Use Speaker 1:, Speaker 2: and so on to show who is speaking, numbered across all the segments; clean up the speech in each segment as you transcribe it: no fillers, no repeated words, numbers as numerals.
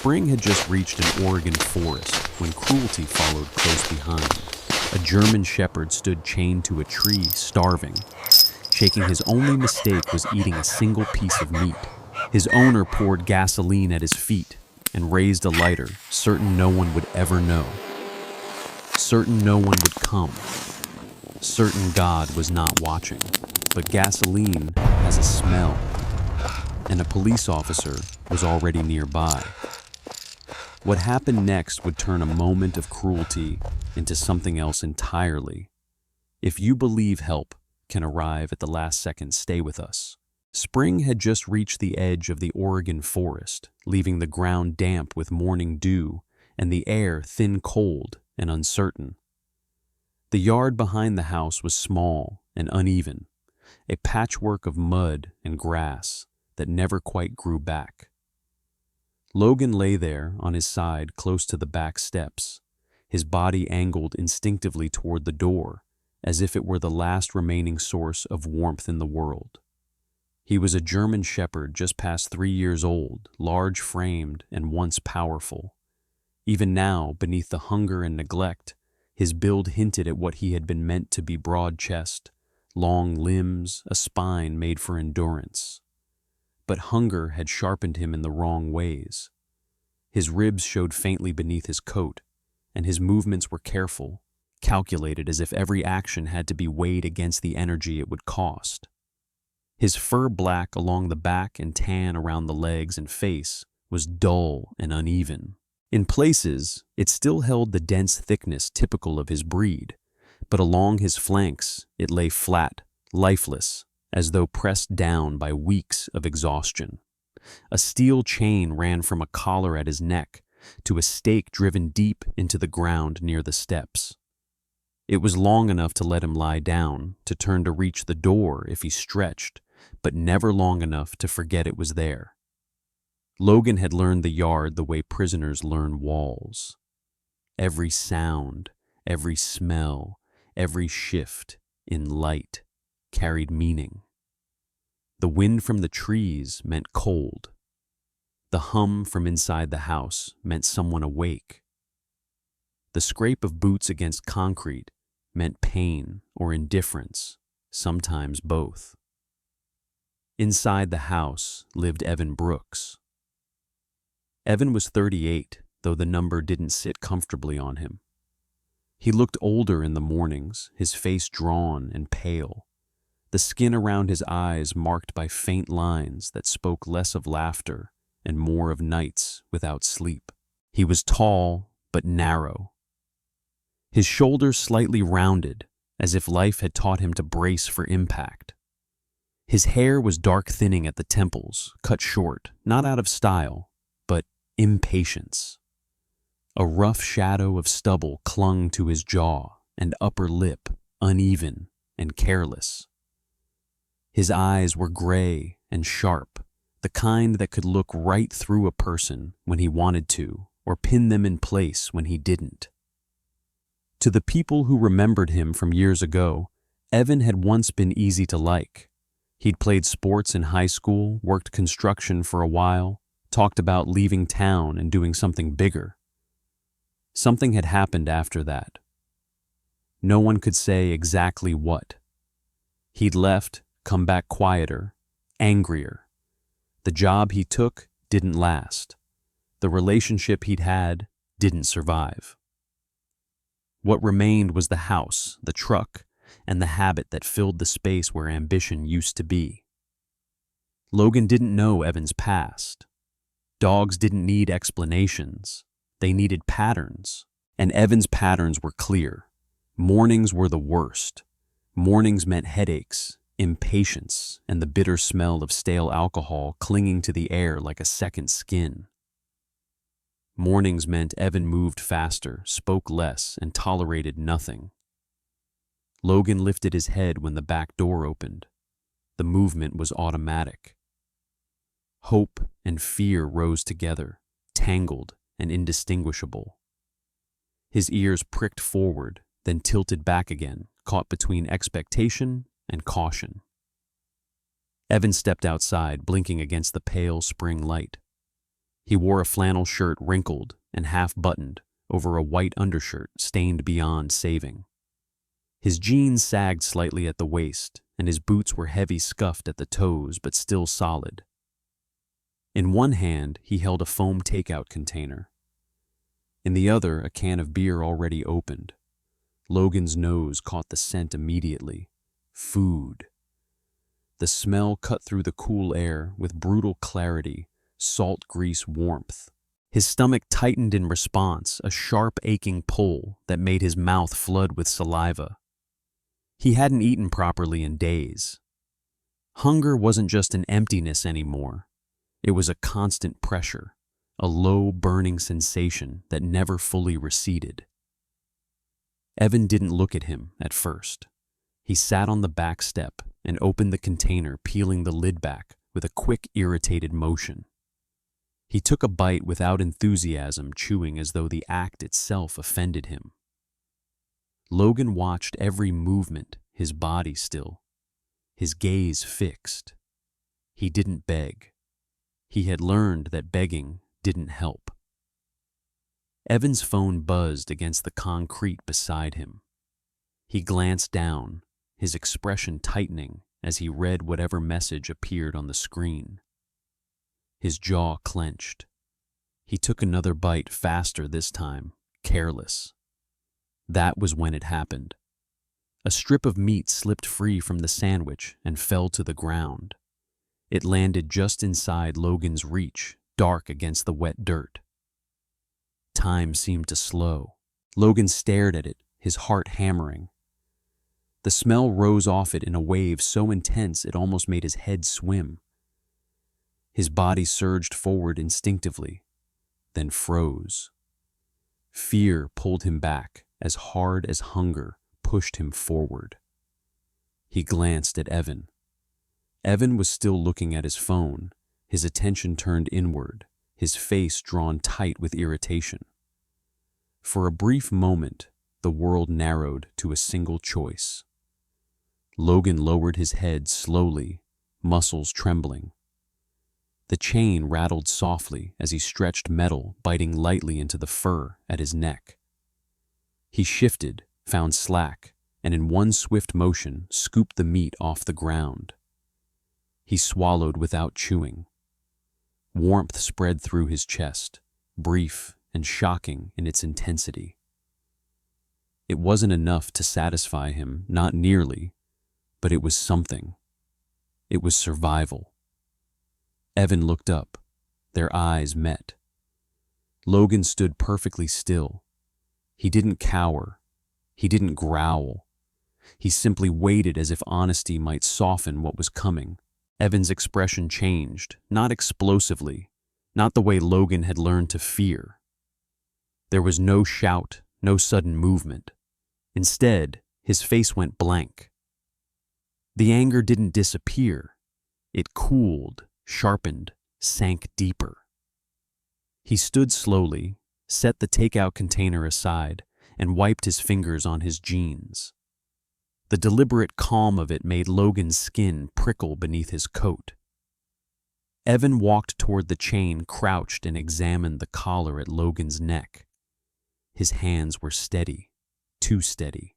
Speaker 1: Spring had just reached an Oregon forest when cruelty followed close behind. A German shepherd stood chained to a tree, starving. Shaking, his only mistake was eating a single piece of meat. His owner poured gasoline at his feet and raised a lighter, certain no one would ever know. Certain no one would come. Certain God was not watching. But gasoline has a smell, and a police officer was already nearby. What happened next would turn a moment of cruelty into something else entirely. If you believe help can arrive at the last second, stay with us. Spring had just reached the edge of the Oregon forest, leaving the ground damp with morning dew and the air thin cold and uncertain. The yard behind the house was small and uneven, a patchwork of mud and grass that never quite grew back. Logan lay there on his side close to the back steps, his body angled instinctively toward the door, as if it were the last remaining source of warmth in the world. He was a German shepherd just past 3 years old, large-framed and once powerful. Even now, beneath the hunger and neglect, his build hinted at what he had been meant to be: broad chest, long limbs, a spine made for endurance. But hunger had sharpened him in the wrong ways. His ribs showed faintly beneath his coat, and his movements were careful, calculated, as if every action had to be weighed against the energy it would cost. His fur, black along the back and tan around the legs and face, was dull and uneven. In places, it still held the dense thickness typical of his breed, but along his flanks it lay flat, lifeless, as though pressed down by weeks of exhaustion. A steel chain ran from a collar at his neck to a stake driven deep into the ground near the steps. It was long enough to let him lie down, to turn to reach the door if he stretched, but never long enough to forget it was there. Logan had learned the yard the way prisoners learn walls. Every sound, every smell, every shift in light carried meaning. The wind from the trees meant cold. The hum from inside the house meant someone awake. The scrape of boots against concrete meant pain or indifference, sometimes both. Inside the house lived Evan Brooks. Evan was 38, though the number didn't sit comfortably on him. He looked older in the mornings, his face drawn and pale, the skin around his eyes marked by faint lines that spoke less of laughter and more of nights without sleep. He was tall but narrow, his shoulders slightly rounded, as if life had taught him to brace for impact. His hair was dark, thinning at the temples, cut short, not out of style, but impatience. A rough shadow of stubble clung to his jaw and upper lip, uneven and careless. His eyes were gray and sharp, the kind that could look right through a person when he wanted to, or pin them in place when he didn't. To the people who remembered him from years ago, Evan had once been easy to like. He'd played sports in high school, worked construction for a while, talked about leaving town and doing something bigger. Something had happened after that. No one could say exactly what. He'd left, come back quieter, angrier. The job he took didn't last. The relationship he'd had didn't survive. What remained was the house, the truck, and the habit that filled the space where ambition used to be. Logan didn't know Evan's past. Dogs didn't need explanations. They needed patterns, and Evan's patterns were clear. Mornings were the worst. Mornings meant headaches, impatience, and the bitter smell of stale alcohol clinging to the air like a second skin. Mornings meant Evan moved faster, spoke less, and tolerated nothing. Logan lifted his head when the back door opened. The movement was automatic. Hope and fear rose together, tangled and indistinguishable. His ears pricked forward, then tilted back again, caught between expectation and caution. Evan stepped outside, blinking against the pale spring light. He wore a flannel shirt wrinkled and half-buttoned over a white undershirt stained beyond saving. His jeans sagged slightly at the waist, and his boots were heavy, scuffed at the toes but still solid. In one hand, he held a foam takeout container. In the other, a can of beer already opened. Logan's nose caught the scent immediately. Food. The smell cut through the cool air with brutal clarity, salt grease warmth. His stomach tightened in response, a sharp aching pull that made his mouth flood with saliva. He hadn't eaten properly in days. Hunger wasn't just an emptiness anymore. It was a constant pressure, a low burning sensation that never fully receded. Evan didn't look at him at first. He sat on the back step and opened the container, peeling the lid back with a quick, irritated motion. He took a bite without enthusiasm, chewing as though the act itself offended him. Logan watched every movement, his body still, his gaze fixed. He didn't beg. He had learned that begging didn't help. Evan's phone buzzed against the concrete beside him. He glanced down, his expression tightening as he read whatever message appeared on the screen. His jaw clenched. He took another bite, faster this time, careless. That was when it happened. A strip of meat slipped free from the sandwich and fell to the ground. It landed just inside Logan's reach, dark against the wet dirt. Time seemed to slow. Logan stared at it, his heart hammering. The smell rose off it in a wave so intense it almost made his head swim. His body surged forward instinctively, then froze. Fear pulled him back as hard as hunger pushed him forward. He glanced at Evan. Evan was still looking at his phone, his attention turned inward, his face drawn tight with irritation. For a brief moment, the world narrowed to a single choice. Logan lowered his head slowly, muscles trembling. The chain rattled softly as he stretched metal, biting lightly into the fur at his neck. He shifted, found slack, and in one swift motion scooped the meat off the ground. He swallowed without chewing. Warmth spread through his chest, brief and shocking in its intensity. It wasn't enough to satisfy him, not nearly, but it was something. It was survival. Evan looked up. Their eyes met. Logan stood perfectly still. He didn't cower. He didn't growl. He simply waited as if honesty might soften what was coming. Evan's expression changed, not explosively, not the way Logan had learned to fear. There was no shout, no sudden movement. Instead, his face went blank. The anger didn't disappear. It cooled, sharpened, sank deeper. He stood slowly, set the takeout container aside, and wiped his fingers on his jeans. The deliberate calm of it made Logan's skin prickle beneath his coat. Evan walked toward the chain, crouched, and examined the collar at Logan's neck. His hands were steady, too steady.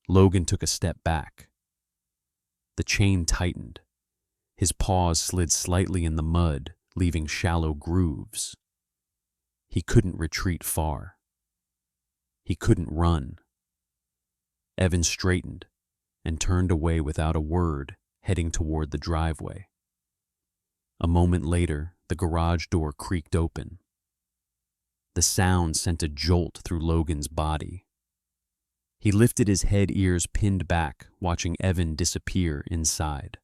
Speaker 1: Logan took a step back. The chain tightened. His paws slid slightly in the mud, leaving shallow grooves. He couldn't retreat far. He couldn't run. Evan straightened and turned away without a word, heading toward the driveway. A moment later, the garage door creaked open. The sound sent a jolt through Logan's body. He lifted his head, ears pinned back, watching Evan disappear inside.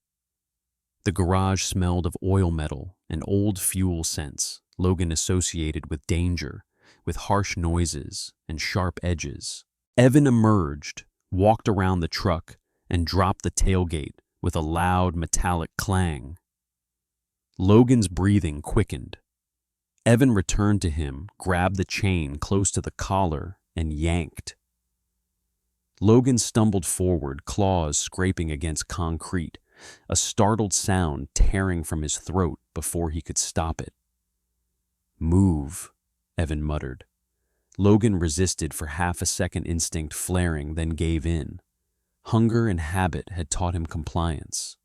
Speaker 1: The garage smelled of oil metal and old fuel scents Logan associated with danger, with harsh noises and sharp edges. Evan emerged, walked around the truck, and dropped the tailgate with a loud metallic clang. Logan's breathing quickened. Evan returned to him, grabbed the chain close to the collar, and yanked. Logan stumbled forward, claws scraping against concrete, a startled sound tearing from his throat before he could stop it. "Move," Evan muttered. Logan resisted for half a second, instinct flaring, then gave in. Hunger and habit had taught him compliance.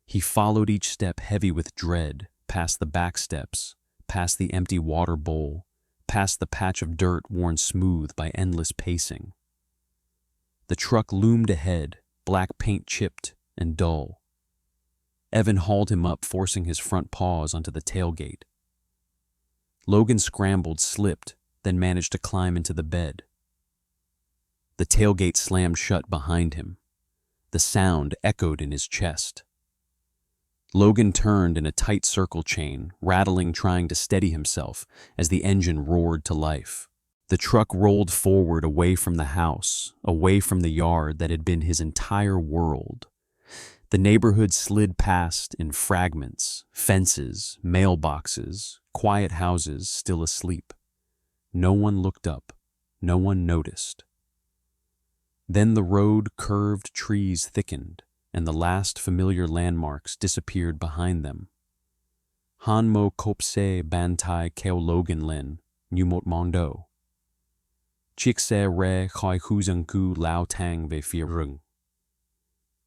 Speaker 1: He followed each step heavy with dread, past the back steps, past the empty water bowl, past the patch of dirt worn smooth by endless pacing. The truck loomed ahead, black paint chipped and dull. Evan hauled him up, forcing his front paws onto the tailgate. Logan scrambled, slipped, then managed to climb into the bed. The tailgate slammed shut behind him. The sound echoed in his chest. Logan turned in a tight circle chain, rattling, trying to steady himself as the engine roared to life. The truck rolled forward, away from the house, away from the yard that had been his entire world. The neighborhood slid past in fragments, fences, mailboxes, quiet houses still asleep. No one looked up. No one noticed. Then the road curved, trees thickened, and the last familiar landmarks disappeared behind them. Han mo kopse bantai keo Logan lin, numot mondo. Chickse re khoi khuzangku lao tang về phía rừng.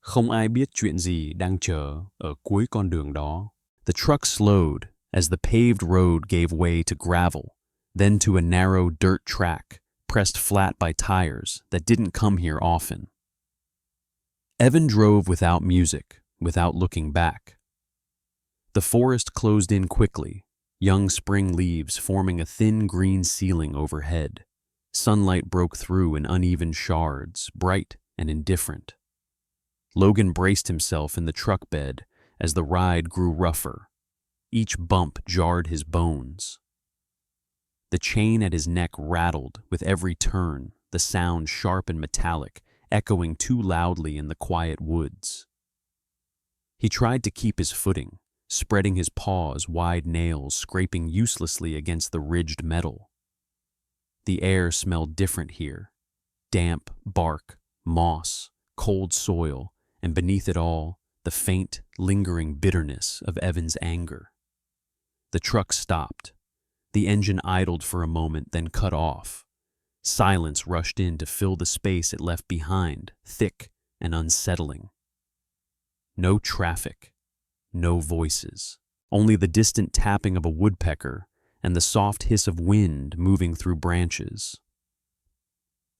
Speaker 1: Không ai biết chuyện gì đang chờ ở cuối con đường đó. The truck slowed as the paved road gave way to gravel, then to a narrow dirt track, pressed flat by tires that didn't come here often. Evan drove without music, without looking back. The forest closed in quickly, young spring leaves forming a thin green ceiling overhead. Sunlight broke through in uneven shards, bright and indifferent. Logan braced himself in the truck bed as the ride grew rougher. Each bump jarred his bones. The chain at his neck rattled with every turn, the sound sharp and metallic, echoing too loudly in the quiet woods. He tried to keep his footing, spreading his paws, wide nails scraping uselessly against the ridged metal. The air smelled different here. Damp bark, moss, cold soil, and beneath it all, the faint, lingering bitterness of Evan's anger. The truck stopped. The engine idled for a moment, then cut off. Silence rushed in to fill the space it left behind, thick and unsettling. No traffic, no voices, only the distant tapping of a woodpecker and the soft hiss of wind moving through branches.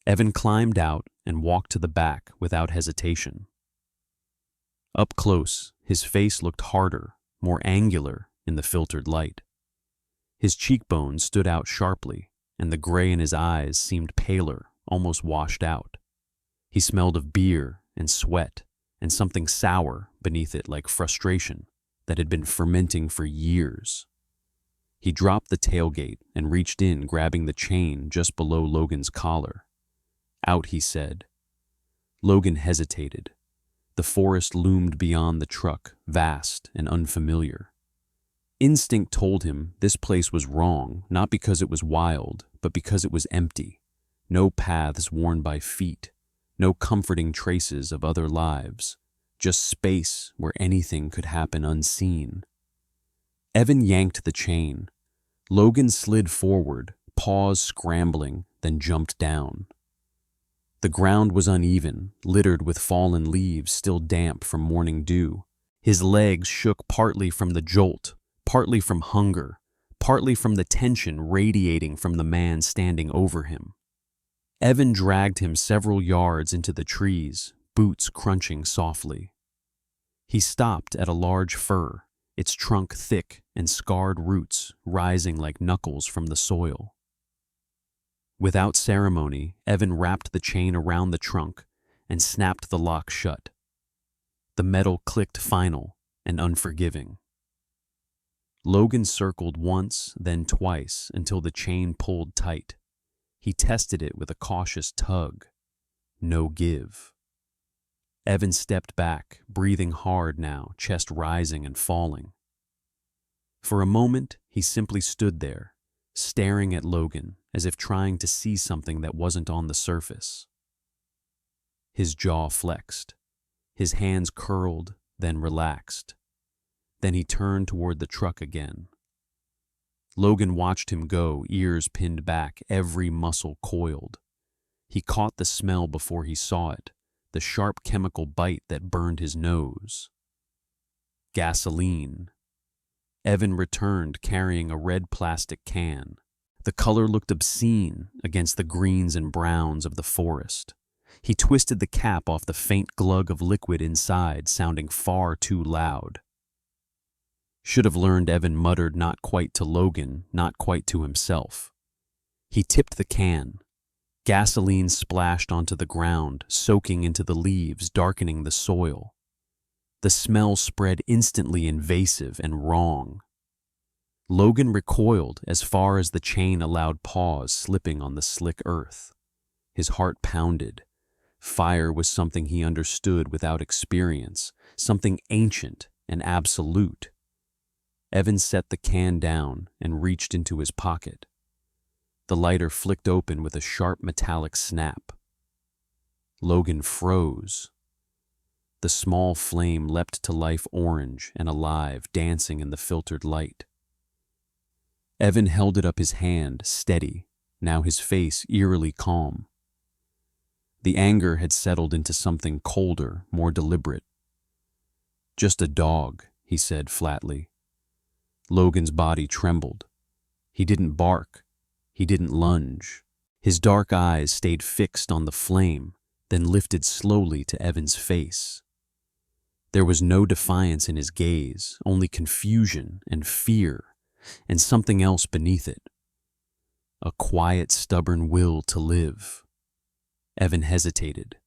Speaker 1: Evan climbed out and walked to the back without hesitation. Up close, his face looked harder, more angular in the filtered light. His cheekbones stood out sharply, and the gray in his eyes seemed paler, almost washed out. He smelled of beer and sweat, and something sour beneath it, like frustration that had been fermenting for years. He dropped the tailgate and reached in, grabbing the chain just below Logan's collar. "Out," he said. Logan hesitated. The forest loomed beyond the truck, vast and unfamiliar. Instinct told him this place was wrong, not because it was wild, but because it was empty. No paths worn by feet, no comforting traces of other lives, just space where anything could happen unseen. Evan yanked the chain. Logan slid forward, paws scrambling, then jumped down. The ground was uneven, littered with fallen leaves still damp from morning dew. His legs shook partly from the jolt, partly from hunger, partly from the tension radiating from the man standing over him. Evan dragged him several yards into the trees, boots crunching softly. He stopped at a large fir, its trunk thick and scarred roots rising like knuckles from the soil. Without ceremony, Evan wrapped the chain around the trunk and snapped the lock shut. The metal clicked final and unforgiving. Logan circled once, then twice, until the chain pulled tight. He tested it with a cautious tug. No give. Evan stepped back, breathing hard now, chest rising and falling. For a moment, he simply stood there, staring at Logan as if trying to see something that wasn't on the surface. His jaw flexed. His hands curled, then relaxed. Then he turned toward the truck again. Logan watched him go, ears pinned back, every muscle coiled. He caught the smell before he saw it, the sharp chemical bite that burned his nose. Gasoline. Evan returned carrying a red plastic can. The color looked obscene against the greens and browns of the forest. He twisted the cap off the faint glug of liquid inside, sounding far too loud. Should have learned, Evan muttered, not quite to Logan, not quite to himself. He tipped the can. Gasoline splashed onto the ground, soaking into the leaves, darkening the soil. The smell spread instantly, invasive and wrong. Logan recoiled as far as the chain allowed paws slipping on the slick earth. His heart pounded. Fire was something he understood without experience, something ancient and absolute. Evan set the can down and reached into his pocket. The lighter flicked open with a sharp metallic snap. Logan froze. The small flame leapt to life, orange and alive, dancing in the filtered light. Evan held it up, his hand steady, now his face eerily calm. The anger had settled into something colder, more deliberate. "Just a dog," he said flatly. Logan's body trembled. He didn't bark. He didn't lunge. His dark eyes stayed fixed on the flame, then lifted slowly to Evan's face. There was no defiance in his gaze, only confusion and fear, and something else beneath it. A quiet, stubborn will to live. Evan hesitated.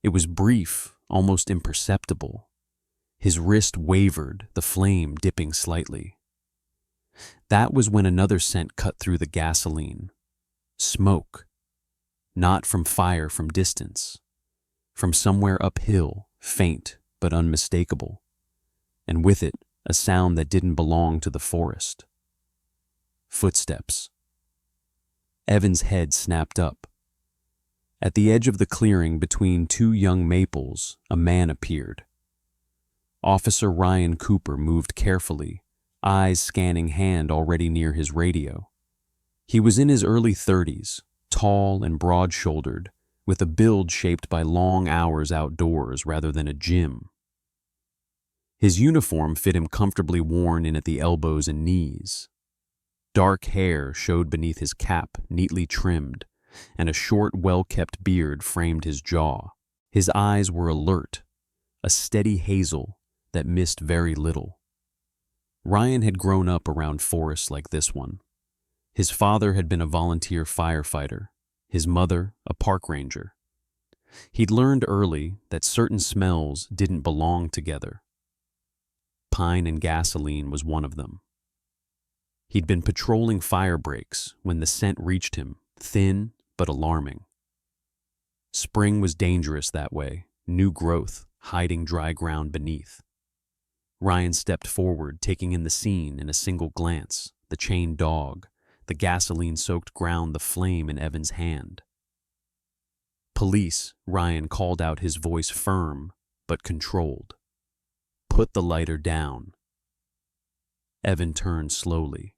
Speaker 1: It was brief, almost imperceptible. His wrist wavered, the flame dipping slightly. That was when another scent cut through the gasoline. Smoke. Not from fire from distance. From somewhere uphill, faint but unmistakable. And with it, a sound that didn't belong to the forest. Footsteps. Evan's head snapped up. At the edge of the clearing between two young maples, a man appeared. Officer Ryan Cooper moved carefully, eyes scanning, hand already near his radio. He was in his early 30s, tall and broad-shouldered, with a build shaped by long hours outdoors rather than a gym. His uniform fit him comfortably, worn in at the elbows and knees. Dark hair showed beneath his cap, neatly trimmed, and a short, well-kept beard framed his jaw. His eyes were alert, a steady hazel that missed very little. Ryan had grown up around forests like this one. His father had been a volunteer firefighter, his mother a park ranger. He'd learned early that certain smells didn't belong together. Pine and gasoline was one of them. He'd been patrolling fire breaks when the scent reached him, thin but alarming. Spring was dangerous that way, new growth hiding dry ground beneath. Ryan stepped forward, taking in the scene in a single glance, the chained dog, the gasoline-soaked ground, the flame in Evan's hand. "Police," Ryan called out, his voice firm but controlled. "Put the lighter down." Evan turned slowly.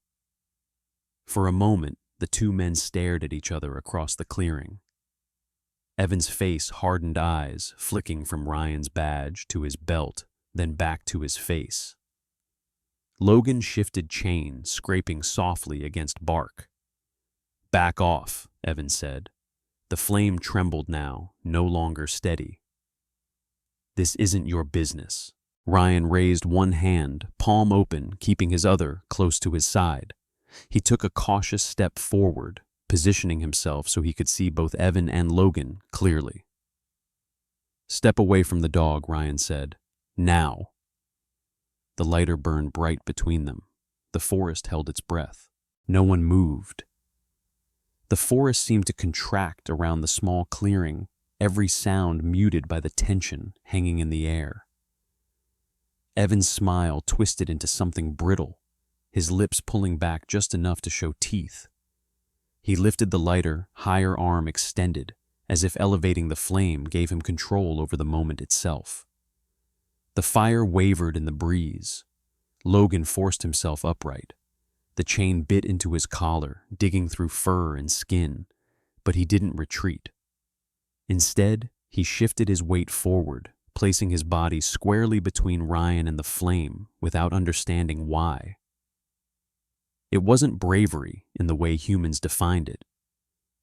Speaker 1: For a moment, the two men stared at each other across the clearing. Evan's face, hardened eyes, flicking from Ryan's badge to his belt, then back to his face. Logan shifted chain, scraping softly against bark. "Back off," Evan said. The flame trembled now, no longer steady. "This isn't your business." Ryan raised one hand, palm open, keeping his other close to his side. He took a cautious step forward, positioning himself so he could see both Evan and Logan clearly. "Step away from the dog," Ryan said. "Now." The lighter burned bright between them. The forest held its breath. No one moved. The forest seemed to contract around the small clearing, every sound muted by the tension hanging in the air. Evan's smile twisted into something brittle, his lips pulling back just enough to show teeth. He lifted the lighter, higher arm extended, as if elevating the flame gave him control over the moment itself. The fire wavered in the breeze. Logan forced himself upright. The chain bit into his collar, digging through fur and skin, but he didn't retreat. Instead, he shifted his weight forward, placing his body squarely between Ryan and the flame without understanding why. It wasn't bravery in the way humans defined it.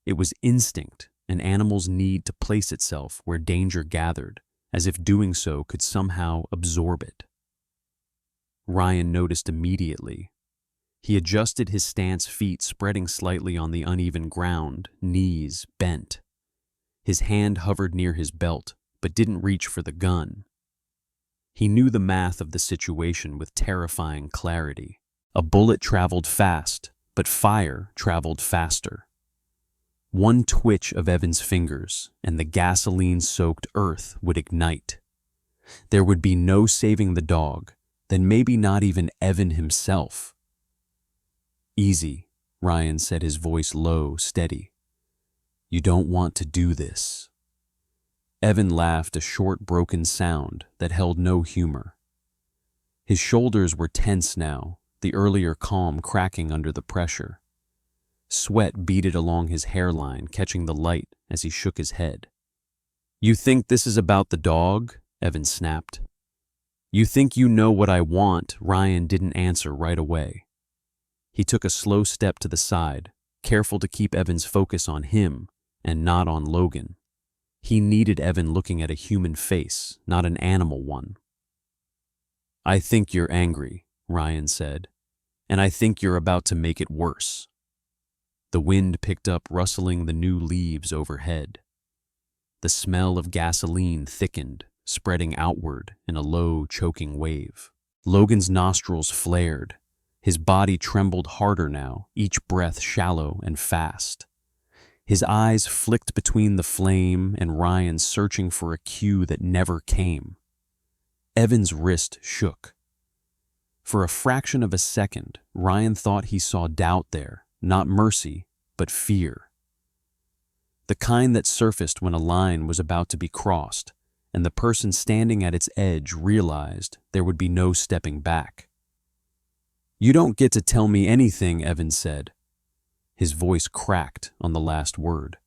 Speaker 1: It was instinct, an animal's need to place itself where danger gathered, as if doing so could somehow absorb it. Ryan noticed immediately. He adjusted his stance, feet spreading slightly on the uneven ground, knees bent. His hand hovered near his belt, but didn't reach for the gun. He knew the math of the situation with terrifying clarity. A bullet traveled fast, but fire traveled faster. One twitch of Evan's fingers, and the gasoline-soaked earth would ignite. There would be no saving the dog, then maybe not even Evan himself. "Easy," Ryan said, his voice low, steady. "You don't want to do this." Evan laughed, a short, broken sound that held no humor. His shoulders were tense now, the earlier calm cracking under the pressure. Sweat beaded along his hairline, catching the light as he shook his head. "You think this is about the dog?" Evan snapped. "You think you know what I want?" Ryan didn't answer right away. He took a slow step to the side, careful to keep Evan's focus on him and not on Logan. He needed Evan looking at a human face, not an animal one. "I think you're angry," Ryan said, "and I think you're about to make it worse." The wind picked up, rustling the new leaves overhead. The smell of gasoline thickened, spreading outward in a low, choking wave. Logan's nostrils flared. His body trembled harder now, each breath shallow and fast. His eyes flicked between the flame and Ryan, searching for a cue that never came. Evan's wrist shook. For a fraction of a second, Ryan thought he saw doubt there, not mercy, but fear. The kind that surfaced when a line was about to be crossed, and the person standing at its edge realized there would be no stepping back. "You don't get to tell me anything," Evan said. His voice cracked on the last word.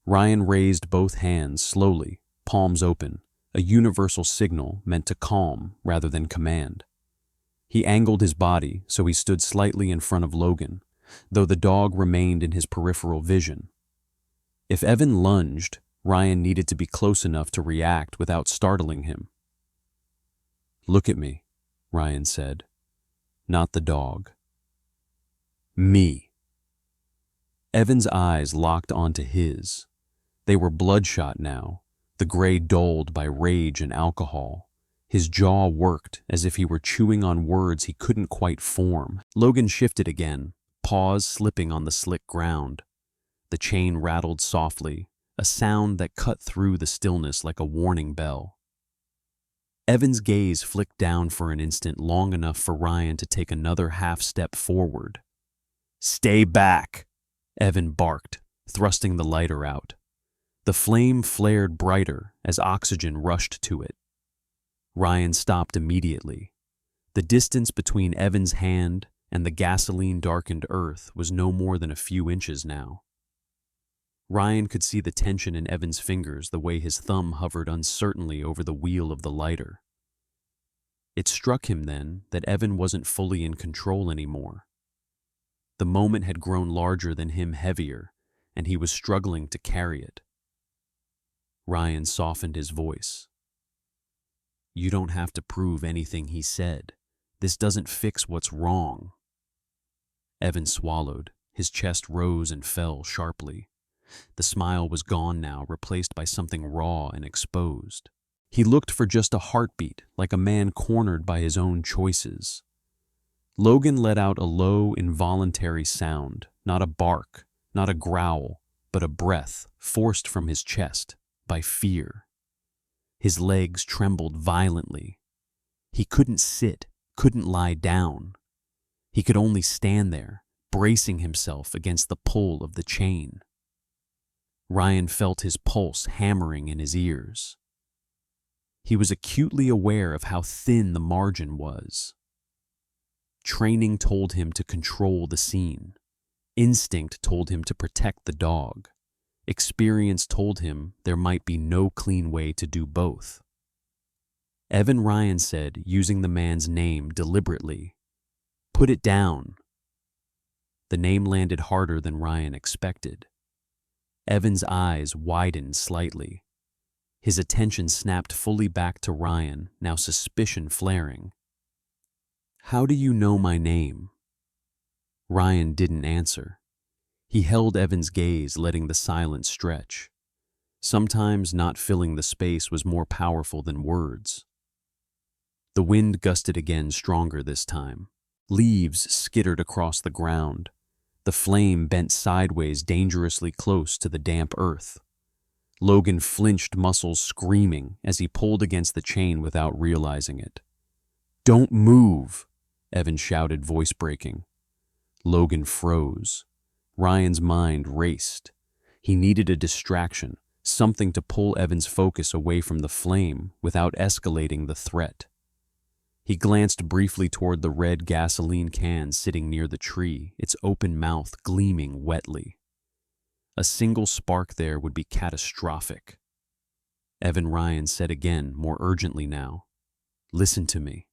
Speaker 1: Ryan raised both hands slowly, palms open, a universal signal meant to calm rather than command. He angled his body so he stood slightly in front of Logan, though the dog remained in his peripheral vision. If Evan lunged, Ryan needed to be close enough to react without startling him. "Look at me," Ryan said. "Not the dog. Me." Evan's eyes locked onto his. They were bloodshot now, the gray dulled by rage and alcohol. His jaw worked as if he were chewing on words he couldn't quite form. Logan shifted again, paws slipping on the slick ground. The chain rattled softly, a sound that cut through the stillness like a warning bell. Evan's gaze flicked down for an instant, long enough for Ryan to take another half step forward. "Stay back," Evan barked, thrusting the lighter out. The flame flared brighter as oxygen rushed to it. Ryan stopped immediately. The distance between Evan's hand and the gasoline-darkened earth was no more than a few inches now. Ryan could see the tension in Evan's fingers, the way his thumb hovered uncertainly over the wheel of the lighter. It struck him then that Evan wasn't fully in control anymore. The moment had grown larger than him, heavier, and he was struggling to carry it. Ryan softened his voice. "You don't have to prove anything," he said. "This doesn't fix what's wrong." Evan swallowed. His chest rose and fell sharply. The smile was gone now, replaced by something raw and exposed. He looked for just a heartbeat, like a man cornered by his own choices. Logan let out a low, involuntary sound, not a bark, not a growl, but a breath forced from his chest by fear. His legs trembled violently. He couldn't sit, couldn't lie down. He could only stand there, bracing himself against the pull of the chain. Ryan felt his pulse hammering in his ears. He was acutely aware of how thin the margin was. Training told him to control the scene. Instinct told him to protect the dog. Experience told him there might be no clean way to do both. Evan Ryan said, using the man's name deliberately, "Put it down." The name landed harder than Ryan expected. Evan's eyes widened slightly. His attention snapped fully back to Ryan, now suspicion flaring. "How do you know my name?" Ryan didn't answer. He held Evan's gaze, letting the silence stretch. Sometimes not filling the space was more powerful than words. The wind gusted again, stronger this time. Leaves skittered across the ground. The flame bent sideways, dangerously close to the damp earth. Logan flinched, muscles screaming, as he pulled against the chain without realizing it. "Don't move," Evan shouted, voice breaking. Logan froze. Ryan's mind raced. He needed a distraction, something to pull Evan's focus away from the flame without escalating the threat. He glanced briefly toward the red gasoline can sitting near the tree, its open mouth gleaming wetly. A single spark there would be catastrophic. Evan Ryan said again, more urgently now, "Listen to me."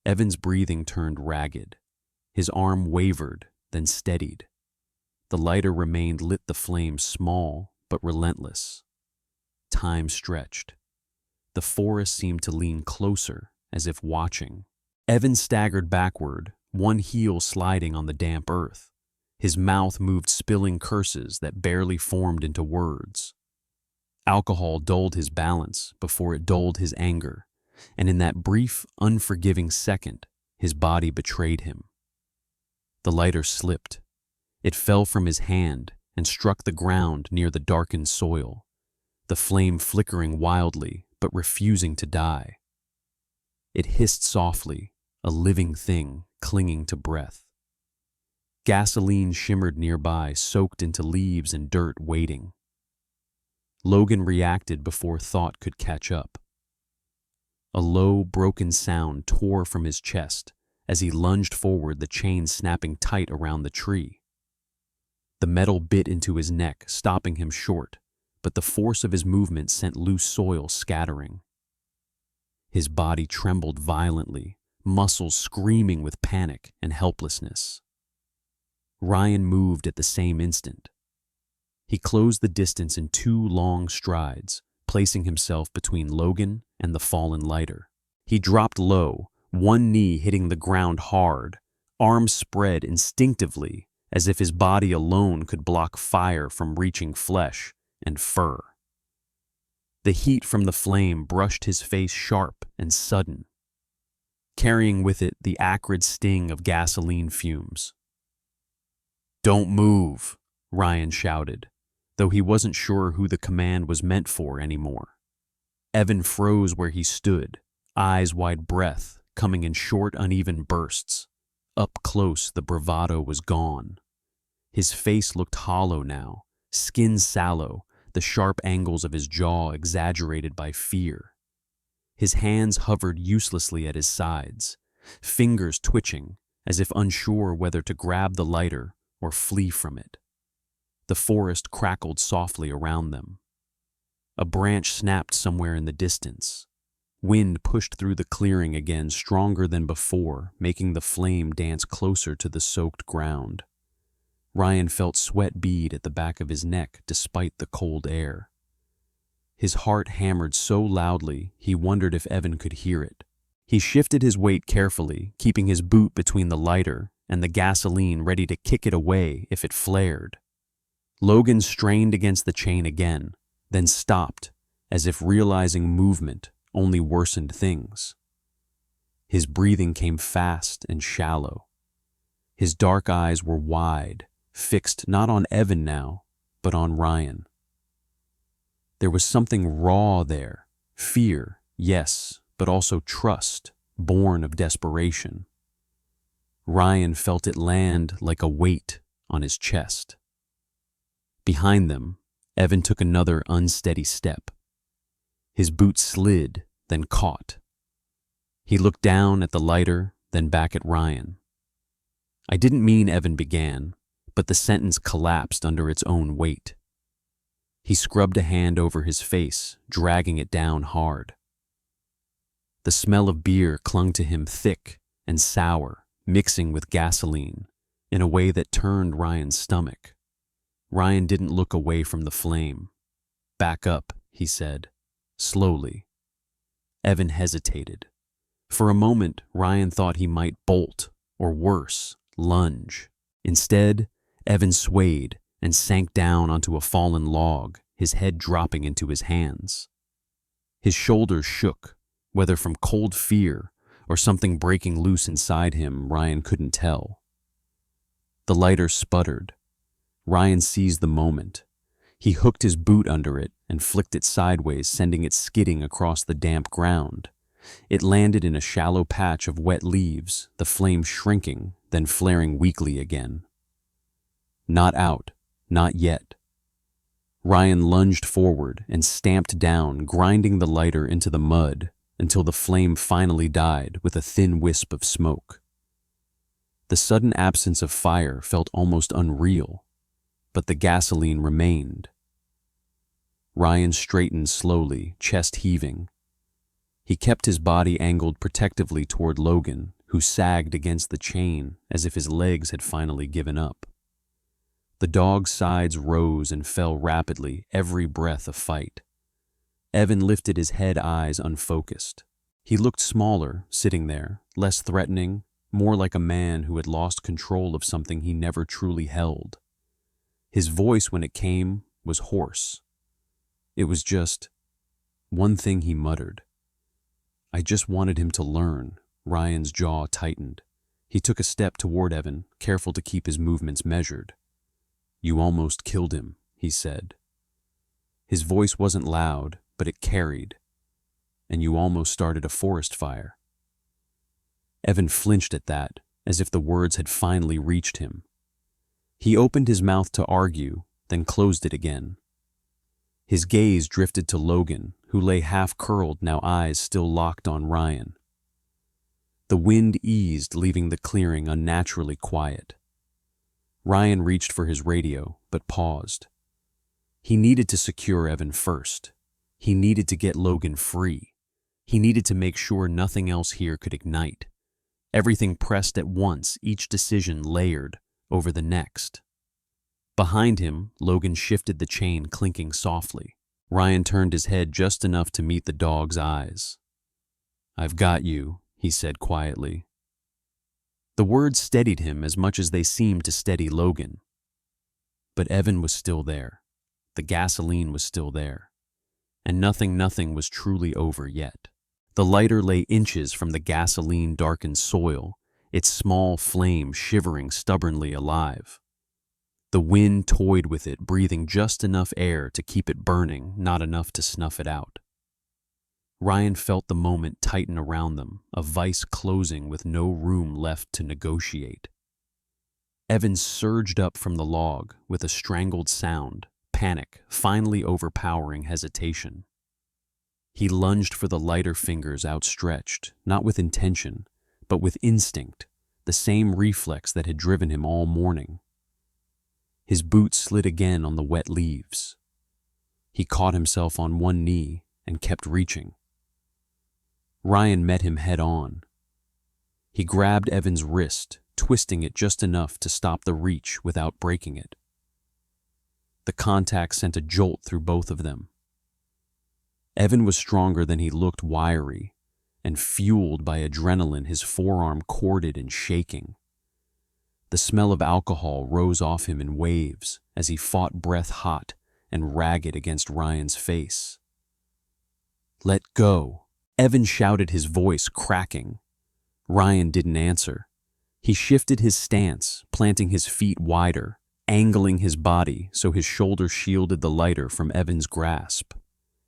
Speaker 1: Evan's breathing turned ragged. His arm wavered, then steadied. The lighter remained lit, the flame small but relentless. Time stretched. The forest seemed to lean closer, as if watching. Evan staggered backward, one heel sliding on the damp earth. His mouth moved, spilling curses that barely formed into words. Alcohol dulled his balance before it dulled his anger, and in that brief, unforgiving second, his body betrayed him. The lighter slipped. It fell from his hand and struck the ground near the darkened soil, the flame flickering wildly but refusing to die. It hissed softly, a living thing clinging to breath. Gasoline shimmered nearby, soaked into leaves and dirt, waiting. Logan reacted before thought could catch up. A low, broken sound tore from his chest as he lunged forward, the chain snapping tight around the tree. The metal bit into his neck, stopping him short, but the force of his movement sent loose soil scattering. His body trembled violently, muscles screaming with panic and helplessness. Ryan moved at the same instant. He closed the distance in 2 long strides, placing himself between Logan and the fallen lighter. He dropped low, one knee hitting the ground hard, arms spread instinctively as if his body alone could block fire from reaching flesh and fur. The heat from the flame brushed his face sharp and sudden, carrying with it the acrid sting of gasoline fumes. "Don't move," Ryan shouted, though he wasn't sure who the command was meant for anymore. Evan froze where he stood, eyes wide, breath coming in short, uneven bursts. Up close, the bravado was gone. His face looked hollow now, skin sallow, the sharp angles of his jaw exaggerated by fear. His hands hovered uselessly at his sides, fingers twitching as if unsure whether to grab the lighter or flee from it. The forest crackled softly around them. A branch snapped somewhere in the distance. Wind pushed through the clearing again, stronger than before, making the flame dance closer to the soaked ground. Ryan felt sweat bead at the back of his neck despite the cold air. His heart hammered so loudly he wondered if Evan could hear it. He shifted his weight carefully, keeping his boot between the lighter and the gasoline, ready to kick it away if it flared. Logan strained against the chain again, then stopped, as if realizing movement only worsened things. His breathing came fast and shallow. His dark eyes were wide, fixed not on Evan now, but on Ryan. There was something raw there, fear, yes, but also trust, born of desperation. Ryan felt it land like a weight on his chest. Behind them, Evan took another unsteady step. His boot slid, then caught. He looked down at the lighter, then back at Ryan. "I didn't mean," Evan began, but the sentence collapsed under its own weight. He scrubbed a hand over his face, dragging it down hard. The smell of beer clung to him thick and sour, mixing with gasoline, in a way that turned Ryan's stomach. Ryan didn't look away from the flame. "Back up," he said, slowly. Evan hesitated. For a moment, Ryan thought he might bolt, or worse, lunge. Instead, Evan swayed and sank down onto a fallen log, his head dropping into his hands. His shoulders shook, whether from cold fear or something breaking loose inside him, Ryan couldn't tell. The lighter sputtered. Ryan seized the moment. He hooked his boot under it and flicked it sideways, sending it skidding across the damp ground. It landed in a shallow patch of wet leaves, the flame shrinking, then flaring weakly again. Not out, not yet. Ryan lunged forward and stamped down, grinding the lighter into the mud until the flame finally died with a thin wisp of smoke. The sudden absence of fire felt almost unreal, but the gasoline remained. Ryan straightened slowly, chest heaving. He kept his body angled protectively toward Logan, who sagged against the chain as if his legs had finally given up. The dog's sides rose and fell rapidly, every breath a fight. Evan lifted his head, eyes unfocused. He looked smaller, sitting there, less threatening, more like a man who had lost control of something he never truly held. His voice, when it came, was hoarse. It was just one thing he muttered. "I just wanted him to learn." Ryan's jaw tightened. He took a step toward Evan, careful to keep his movements measured. "You almost killed him," he said. His voice wasn't loud, but it carried. "And you almost started a forest fire." Evan flinched at that, as if the words had finally reached him. He opened his mouth to argue, then closed it again. His gaze drifted to Logan, who lay half-curled, now eyes still locked on Ryan. The wind eased, leaving the clearing unnaturally quiet. Ryan reached for his radio, but paused. He needed to secure Evan first. He needed to get Logan free. He needed to make sure nothing else here could ignite. Everything pressed at once, each decision layered over the next. Behind him, Logan shifted the chain, clinking softly. Ryan turned his head just enough to meet the dog's eyes. "I've got you," he said quietly. The words steadied him as much as they seemed to steady Logan. But Evan was still there. The gasoline was still there. And nothing was truly over yet. The lighter lay inches from the gasoline-darkened soil, its small flame shivering stubbornly alive. The wind toyed with it, breathing just enough air to keep it burning, not enough to snuff it out. Ryan felt the moment tighten around them, a vice closing with no room left to negotiate. Evan surged up from the log with a strangled sound, panic finally overpowering hesitation. He lunged for the lighter, fingers outstretched, not with intention, but with instinct, the same reflex that had driven him all morning. His boot slid again on the wet leaves. He caught himself on one knee and kept reaching. Ryan met him head on. He grabbed Evan's wrist, twisting it just enough to stop the reach without breaking it. The contact sent a jolt through both of them. Evan was stronger than he looked, wiry, and fueled by adrenaline, his forearm corded and shaking. The smell of alcohol rose off him in waves as he fought, breath hot and ragged, against Ryan's face. "Let go," Evan shouted, his voice cracking. Ryan didn't answer. He shifted his stance, planting his feet wider, angling his body so his shoulder shielded the lighter from Evan's grasp.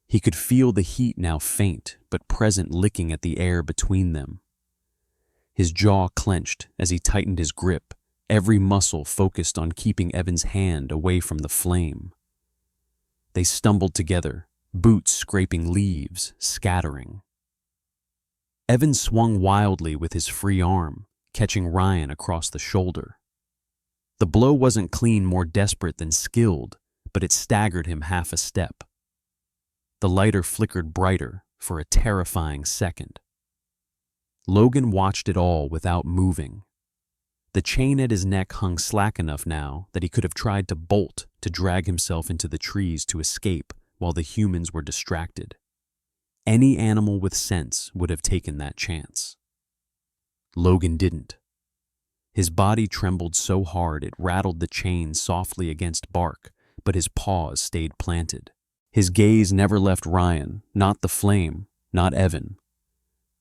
Speaker 1: He could feel the heat, now faint but present, licking at the air between them. His jaw clenched as he tightened his grip, every muscle focused on keeping Evan's hand away from the flame. They stumbled together, boots scraping leaves, scattering. Evan swung wildly with his free arm, catching Ryan across the shoulder. The blow wasn't clean, more desperate than skilled, but it staggered him half a step. The lighter flickered brighter for a terrifying second. Logan watched it all without moving. The chain at his neck hung slack enough now that he could have tried to bolt to drag himself into the trees to escape while the humans were distracted. Any animal with sense would have taken that chance. Logan didn't. His body trembled so hard it rattled the chain softly against bark, but his paws stayed planted. His gaze never left Ryan, not the flame, not Evan.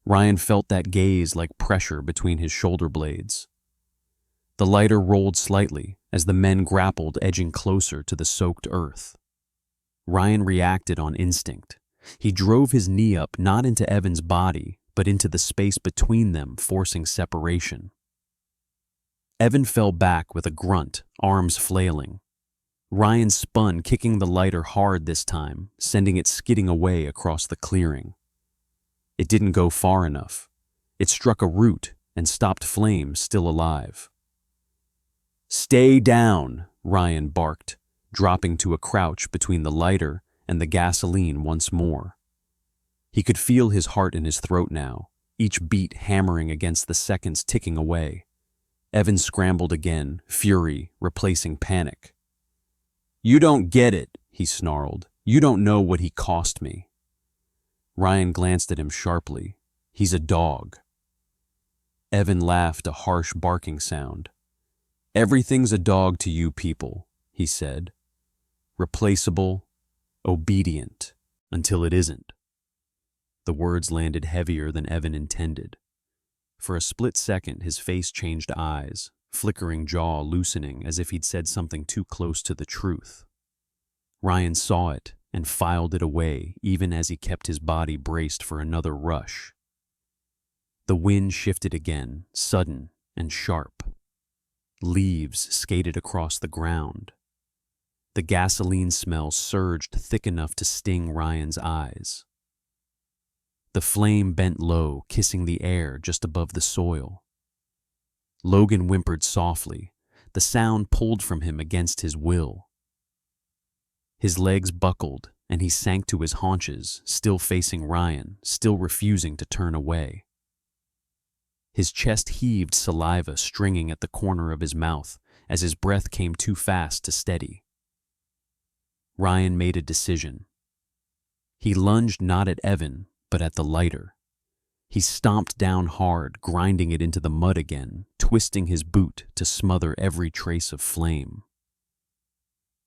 Speaker 1: Ryan felt that gaze like pressure between his shoulder blades. The lighter rolled slightly as the men grappled, edging closer to the soaked earth. Ryan reacted on instinct. He drove his knee up not into Evan's body, but into the space between them, forcing separation. Evan fell back with a grunt, arms flailing. Ryan spun, kicking the lighter hard this time, sending it skidding away across the clearing. It didn't go far enough. It struck a root and stopped Flame still alive. "Stay down," Ryan barked, dropping to a crouch between the lighter and the gasoline once more. He could feel his heart in his throat now, each beat hammering against the seconds ticking away. Evan scrambled again, fury replacing panic. "You don't get it," he snarled. "You don't know what he cost me." Ryan glanced at him sharply. "He's a dog." Evan laughed, a harsh barking sound. "Everything's a dog to you people," he said. "Replaceable, obedient, until it isn't." The words landed heavier than Evan intended. For a split second, his face changed eyes, flickering jaw loosening as if he'd said something too close to the truth. Ryan saw it and filed it away even as he kept his body braced for another rush. The wind shifted again, sudden and sharp. Leaves skated across the ground. The gasoline smell surged thick enough to sting Ryan's eyes. The flame bent low, kissing the air just above the soil. Logan whimpered softly. The sound pulled from him against his will. His legs buckled, and he sank to his haunches, still facing Ryan, still refusing to turn away. His chest heaved, saliva stringing at the corner of his mouth as his breath came too fast to steady. Ryan made a decision. He lunged not at Evan, but at the lighter. He stomped down hard, grinding it into the mud again, twisting his boot to smother every trace of flame.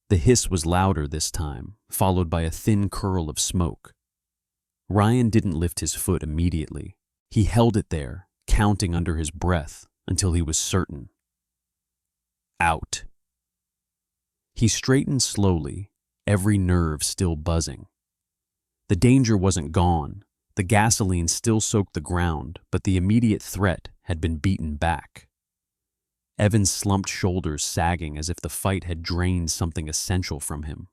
Speaker 1: The hiss was louder this time, followed by a thin curl of smoke. Ryan didn't lift his foot immediately. He held it there, counting under his breath until he was certain. Out. He straightened slowly, every nerve still buzzing. The danger wasn't gone. The gasoline still soaked the ground, but the immediate threat had been beaten back. Evan's slumped shoulders sagging as if the fight had drained something essential from him.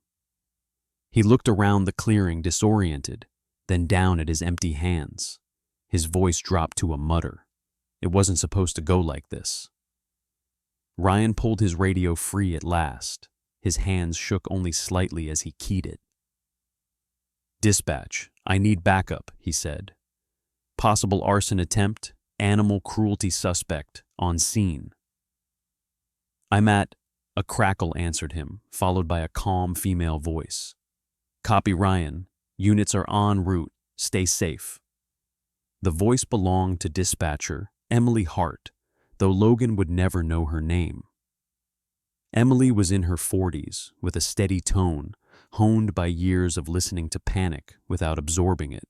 Speaker 1: He looked around the clearing disoriented, then down at his empty hands. His voice dropped to a mutter. It wasn't supposed to go like this. Ryan pulled his radio free at last. His hands shook only slightly as he keyed it. "Dispatch, I need backup," he said. "Possible arson attempt, animal cruelty suspect, on scene." "I'm at," a crackle answered him, followed by a calm female voice. "Copy, Ryan. Units are en route. Stay safe." The voice belonged to dispatcher Emily Hart, though Logan would never know her name. Emily was in her 40s, with a steady tone, honed by years of listening to panic without absorbing it.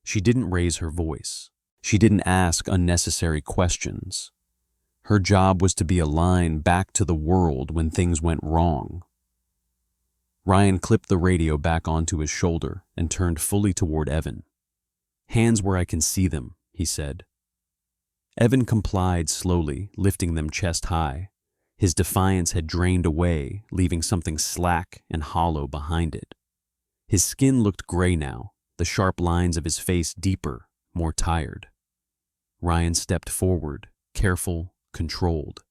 Speaker 1: She didn't raise her voice. She didn't ask unnecessary questions. Her job was to be a line back to the world when things went wrong. Ryan clipped the radio back onto his shoulder and turned fully toward Evan. "Hands where I can see them," he said. Evan complied slowly, lifting them chest high. His defiance had drained away, leaving something slack and hollow behind it. His skin looked gray now, the sharp lines of his face deeper, more tired. Ryan stepped forward, careful, controlled.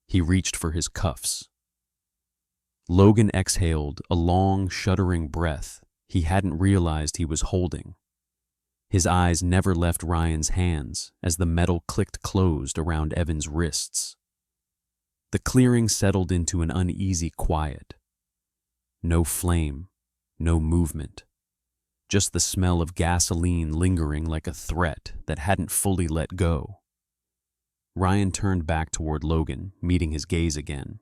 Speaker 1: He reached for his cuffs. Logan exhaled a long, shuddering breath he hadn't realized he was holding. His eyes never left Ryan's hands as the metal clicked closed around Evan's wrists. The clearing settled into an uneasy quiet. No flame, no movement. Just the smell of gasoline lingering like a threat that hadn't fully let go. Ryan turned back toward Logan, meeting his gaze again.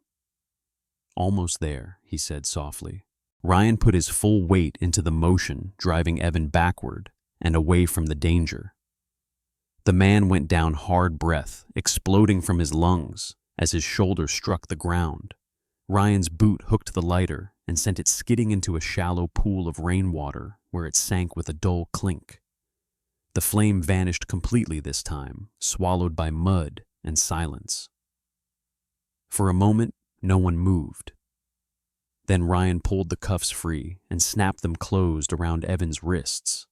Speaker 1: "Almost there," he said softly. Ryan put his full weight into the motion, driving Evan backward and away from the danger. The man went down hard breath, exploding from his lungs as his shoulder struck the ground. Ryan's boot hooked the lighter and sent it skidding into a shallow pool of rainwater where it sank with a dull clink. The flame vanished completely this time, swallowed by mud and silence. For a moment, no one moved. Then Ryan pulled the cuffs free and snapped them closed around Evan's wrists.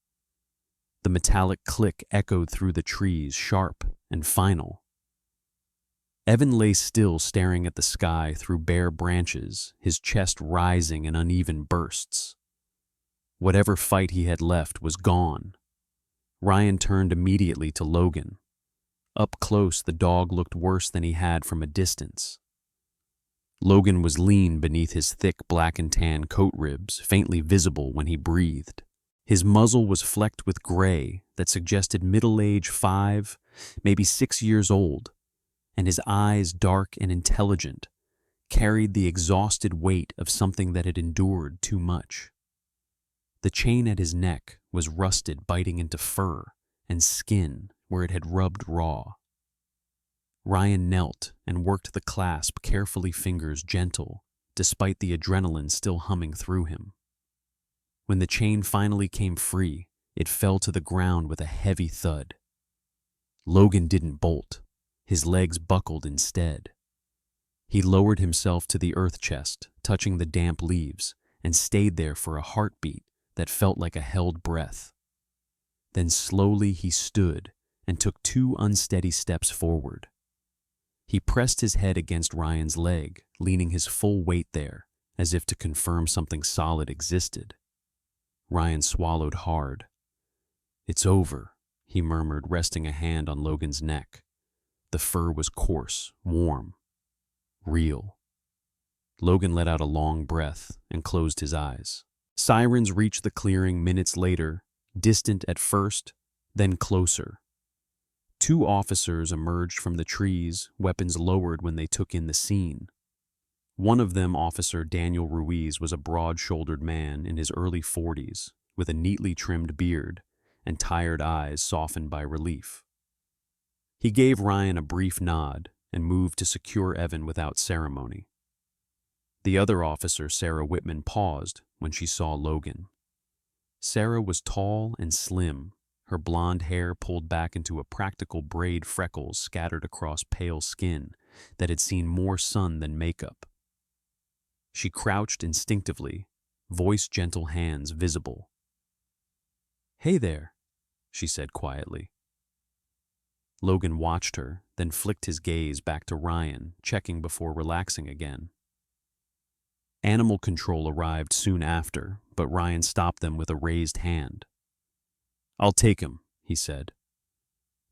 Speaker 1: The metallic click echoed through the trees, sharp and final. Evan lay still, staring at the sky through bare branches, his chest rising in uneven bursts. Whatever fight he had left was gone. Ryan turned immediately to Logan. Up close, the dog looked worse than he had from a distance. Logan was lean beneath his thick black and tan coat ribs, faintly visible when he breathed. His muzzle was flecked with gray that suggested middle age 5, maybe 6 years old, and his eyes, dark and intelligent, carried the exhausted weight of something that had endured too much. The chain at his neck was rusted, biting into fur and skin where it had rubbed raw. Ryan knelt and worked the clasp, carefully, fingers gentle, despite the adrenaline still humming through him. When the chain finally came free, it fell to the ground with a heavy thud. Logan didn't bolt. His legs buckled instead. He lowered himself to the earth chest, touching the damp leaves, and stayed there for a heartbeat that felt like a held breath. Then slowly he stood and took 2 unsteady steps forward. He pressed his head against Ryan's leg, leaning his full weight there, as if to confirm something solid existed. Ryan swallowed hard. "It's over," he murmured, resting a hand on Logan's neck. The fur was coarse, warm, real. Logan let out a long breath and closed his eyes. Sirens reached the clearing minutes later, distant at first, then closer. 2 officers emerged from the trees, weapons lowered when they took in the scene. One of them, Officer Daniel Ruiz, was a broad-shouldered man in his early 40s, with a neatly trimmed beard and tired eyes softened by relief. He gave Ryan a brief nod and moved to secure Evan without ceremony. The other officer, Sarah Whitman, paused when she saw Logan. Sarah was tall and slim, her blonde hair pulled back into a practical braid, freckles scattered across pale skin that had seen more sun than makeup. She crouched instinctively, voice gentle, hands visible. "Hey there," she said quietly. Logan watched her, then flicked his gaze back to Ryan, checking before relaxing again. Animal control arrived soon after, but Ryan stopped them with a raised hand. "I'll take him," he said.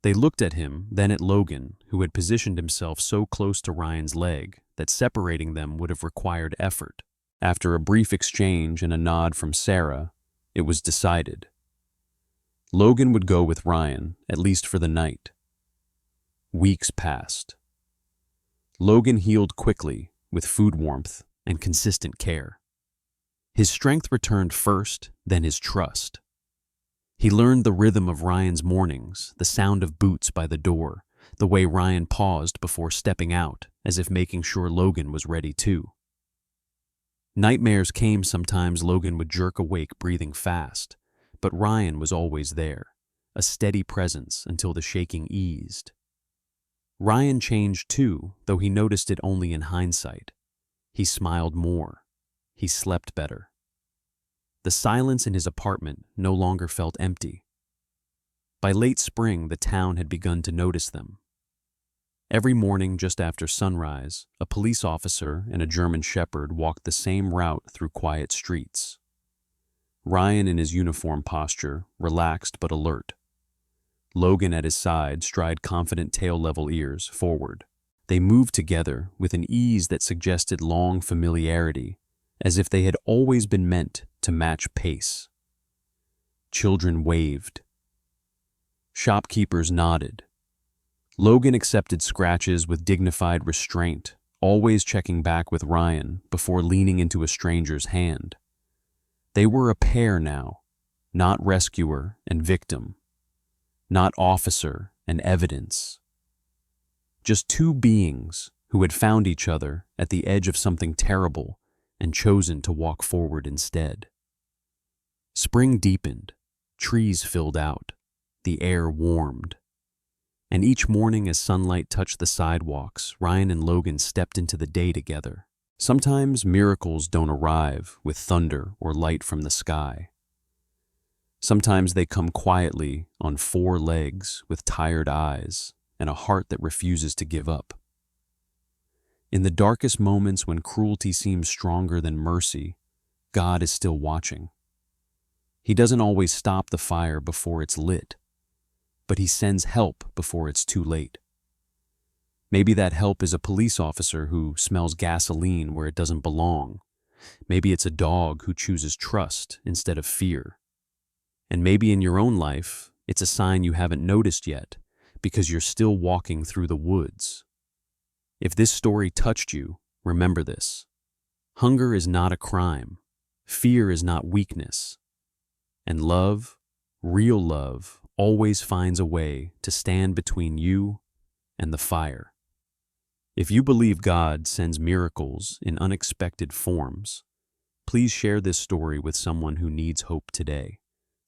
Speaker 1: They looked at him, then at Logan, who had positioned himself so close to Ryan's leg that separating them would have required effort. After a brief exchange and a nod from Sarah, it was decided. Logan would go with Ryan, at least for the night. Weeks passed. Logan healed quickly, with food warmth and consistent care. His strength returned first, then his trust. He learned the rhythm of Ryan's mornings, the sound of boots by the door, the way Ryan paused before stepping out, as if making sure Logan was ready too. Nightmares came sometimes. Logan would jerk awake breathing fast, but Ryan was always there, a steady presence until the shaking eased. Ryan changed too, though he noticed it only in hindsight. He smiled more. He slept better. The silence in his apartment no longer felt empty. By late spring, the town had begun to notice them. Every morning just after sunrise, a police officer and a German shepherd walked the same route through quiet streets. Ryan in his uniform posture, relaxed but alert. Logan at his side, stride confident tail-level ears forward. They moved together with an ease that suggested long familiarity, as if they had always been meant to match pace. Children waved. Shopkeepers nodded. Logan accepted scratches with dignified restraint, always checking back with Ryan before leaning into a stranger's hand. They were a pair now, not rescuer and victim, not officer and evidence. Just two beings who had found each other at the edge of something terrible and chosen to walk forward instead. Spring deepened, trees filled out, the air warmed. And each morning as sunlight touched the sidewalks, Ryan and Logan stepped into the day together. Sometimes miracles don't arrive with thunder or light from the sky. Sometimes they come quietly on four legs with tired eyes and a heart that refuses to give up. In the darkest moments when cruelty seems stronger than mercy, God is still watching. He doesn't always stop the fire before it's lit, but he sends help before it's too late. Maybe that help is a police officer who smells gasoline where it doesn't belong. Maybe it's a dog who chooses trust instead of fear. And maybe in your own life, it's a sign you haven't noticed yet because you're still walking through the woods. If this story touched you, remember this. Hunger is not a crime. Fear is not weakness. And love, real love, always finds a way to stand between you and the fire. If you believe God sends miracles in unexpected forms, please share this story with someone who needs hope today.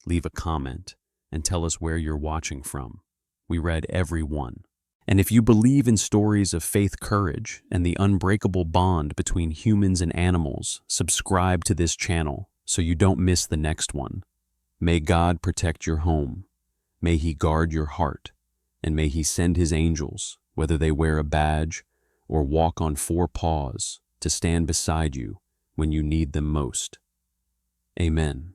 Speaker 1: Leave a comment and tell us where you're watching from. We read every one. And if you believe in stories of faith, courage, and the unbreakable bond between humans and animals, subscribe to this channel so you don't miss the next one. May God protect your home. May He guard your heart, and may He send His angels, whether they wear a badge or walk on four paws, to stand beside you when you need them most. Amen.